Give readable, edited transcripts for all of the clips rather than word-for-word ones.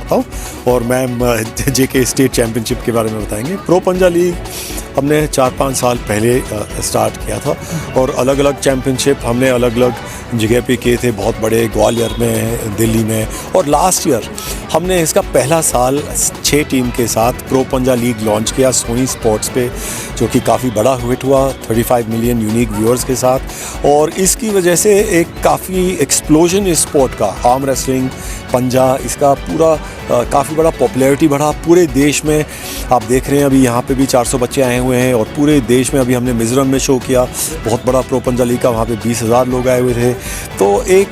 करता हूँ और मैम जेके स्टेट चैम्पियनशिप के बारे में बताएंगे। प्रो पंजा लीग हमने 4-5 साल पहले स्टार्ट किया था और अलग अलग चैम्पियनशिप हमने अलग अलग जगह पे किए थे, बहुत बड़े, ग्वालियर में, दिल्ली में, और लास्ट ईयर हमने इसका पहला साल 6 टीम के साथ प्रो पंजा लीग लॉन्च किया सोनी स्पोर्ट्स पे, जो कि काफ़ी बड़ा हिट हुआ 35 मिलियन यूनिक व्यूअर्स के साथ। और इसकी वजह से एक काफ़ी एक्सप्लोजन इस स्पोर्ट का, आर्म रेसलिंग, पंजा, इसका पूरा काफ़ी बड़ा पॉपुलैरिटी बढ़ा पूरे देश में। आप देख रहे हैं अभी यहाँ पे भी 400 बच्चे आए हुए हैं और पूरे देश में अभी हमने मिज़ोरम में शो किया, बहुत बड़ा प्रो पंजा लीग का, वहाँ पे 20,000 लोग आए हुए थे। तो एक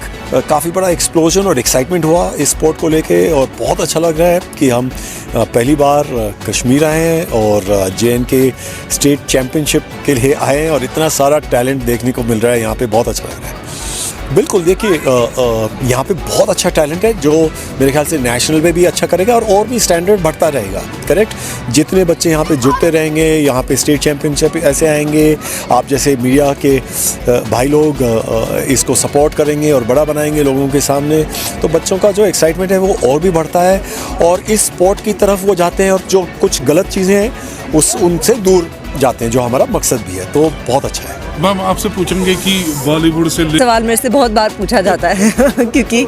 काफ़ी बड़ा एक्सप्लोजन और एक्साइटमेंट हुआ इस स्पोर्ट को लेके और बहुत अच्छा लग रहा है कि हम पहली बार कश्मीर आए हैं और JNK स्टेट चैम्पियनशिप के लिए आए हैं और इतना सारा टैलेंट देखने को मिल रहा है यहाँ पे, बहुत अच्छा लग रहा है। बिल्कुल, देखिए यहाँ पे बहुत अच्छा टैलेंट है जो मेरे ख्याल से नेशनल में भी अच्छा करेगा और भी स्टैंडर्ड बढ़ता रहेगा। करेक्ट, जितने बच्चे यहाँ पे जुड़ते रहेंगे, यहाँ पे स्टेट चैम्पियनशिप ऐसे आएंगे, आप जैसे मीडिया के भाई लोग इसको सपोर्ट करेंगे और बड़ा बनाएंगे लोगों के सामने, तो बच्चों का जो एक्साइटमेंट है वो और भी बढ़ता है और इस स्पोर्ट की तरफ वो जाते हैं और जो कुछ गलत चीज़ें हैं उनसे दूर जाते हैं, जो हमारा मकसद भी है। तो बहुत अच्छा है। मैम, आपसे पूछेंगे कि बॉलीवुड से सवाल मेरे से बहुत बार पूछा जाता है क्योंकि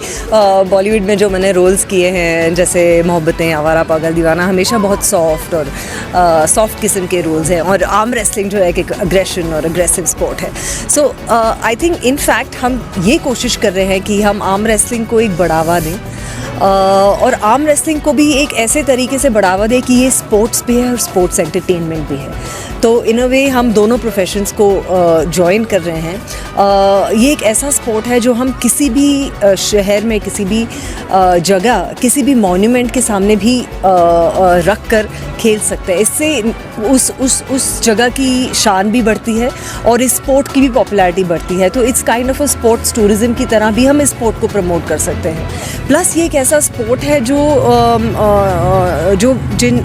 बॉलीवुड में जो मैंने रोल्स किए हैं, जैसे मोहब्बतें, आवारा, पागल, दीवाना, हमेशा बहुत सॉफ्ट और सॉफ्ट किस्म के रोल्स हैं और आर्म रेसलिंग जो है एक अग्रेशन और अग्रेसिव स्पोर्ट है। सो आई थिंक इन फैक्ट हम ये कोशिश कर रहे हैं कि हम आर्म रेसलिंग को एक बढ़ावा दें और आर्म रेसलिंग को भी एक ऐसे तरीके से बढ़ावा दें कि ये स्पोर्ट्स भी है और स्पोर्ट्स एंटरटेनमेंट भी है। तो इन अ वे हम दोनों प्रोफेशंस को ज्वाइन कर रहे हैं। ये एक ऐसा स्पोर्ट है जो हम किसी भी शहर में, किसी भी जगह, किसी भी मॉन्यूमेंट के सामने भी रख कर खेल सकते हैं। इससे उस जगह की शान भी बढ़ती है और इस स्पोर्ट की भी पॉपुलैरिटी बढ़ती है। तो it's kind of a sports tourism की तरह भी हम इस स्पोर्ट को प्रमोट कर सकते हैं। प्लस ये एक ऐसा स्पोर्ट है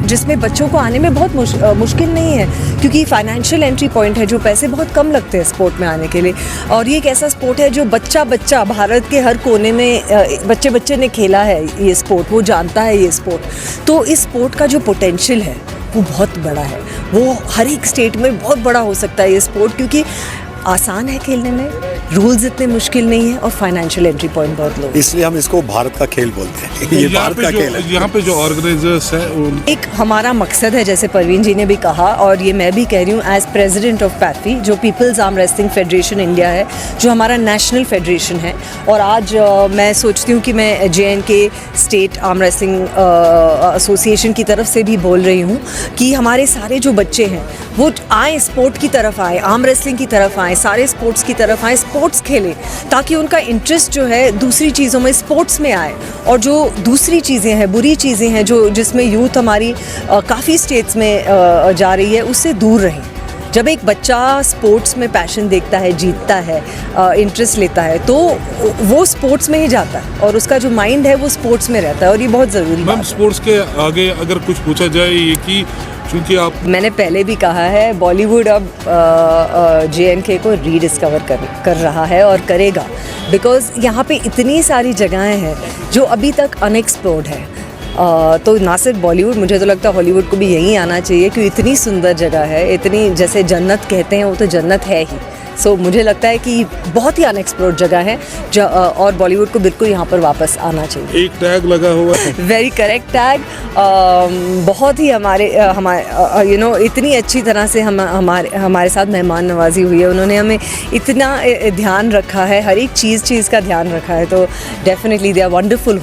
जिसमें बच्चों को आने में बहुत मुश्किल नहीं है, क्योंकि फाइनेंशियल एंट्री पॉइंट है, जो पैसे बहुत कम लगते हैं स्पोर्ट में आने के लिए। और ये एक ऐसा स्पोर्ट है जो बच्चा भारत के हर कोने में बच्चे ने खेला है ये स्पोर्ट, वो जानता है ये स्पोर्ट। तो इस स्पोर्ट का जो पोटेंशियल है वो बहुत बड़ा है, वो हर एक स्टेट में बहुत बड़ा हो सकता है ये स्पोर्ट, क्योंकि आसान है खेलने में, रूल्स इतने मुश्किल नहीं है और फाइनेंशियल एंट्री पॉइंट बहुत लो, इसलिए हम इसको भारत का खेल बोलते हैं। ये भारत का खेल है। यहाँ पे जो ऑर्गेनाइजर्स है एक हमारा मकसद है, जैसे परवीन जी ने भी कहा और ये मैं भी कह रही हूँ एज प्रेसिडेंट ऑफ पैफी, जो people's arm wrestling federation India है, जो हमारा नेशनल फेडरेशन है। और आज मैं सोचती हूँ कि मैं JNK state arm wrestling association की तरफ से भी बोल रही हूँ कि हमारे सारे जो बच्चे हैं वो आए, स्पोर्ट की तरफ आए, आर्म रेसलिंग की तरफ आए, सारे स्पोर्ट्स की तरफ आए, स्पोर्ट्स खेलें, ताकि उनका इंटरेस्ट जो है दूसरी चीज़ों में, स्पोर्ट्स में आए। और जो दूसरी चीज़ें हैं, बुरी चीज़ें हैं, जो जिसमें यूथ हमारी काफ़ी स्टेट्स में जा रही है, उससे दूर रहें। जब एक बच्चा स्पोर्ट्स में पैशन देखता है, जीतता है, इंटरेस्ट लेता है, तो वो स्पोर्ट्स में ही जाता है और उसका जो माइंड है वो स्पोर्ट्स में रहता है और ये बहुत ज़रूरी है। स्पोर्ट्स के आगे अगर कुछ पूछा जाए, ये कि क्योंकि मैंने पहले भी कहा है, बॉलीवुड अब JNK को रीडिस्कवर कर रहा है और करेगा, बिकॉज़ यहाँ पे इतनी सारी जगहें हैं जो अभी तक अनएक्सप्लोर्ड है। तो ना सिर्फ बॉलीवुड, मुझे तो लगता है हॉलीवुड को भी यहीं आना चाहिए, क्योंकि इतनी सुंदर जगह है, इतनी, जैसे जन्नत कहते हैं, वो तो जन्नत है ही। सो मुझे लगता है कि बहुत ही अनएक्सप्लोर्ड जगह है और बॉलीवुड को बिल्कुल यहाँ पर वापस आना चाहिए। एक टैग लगा हुआ है, वेरी करेक्ट टैग। बहुत ही हमारे इतनी अच्छी तरह से हमारे साथ मेहमान नवाजी हुई है, उन्होंने हमें इतना ध्यान रखा है, हर एक चीज़ का ध्यान रखा है। तो डेफिनेटली दे आर वंडरफुल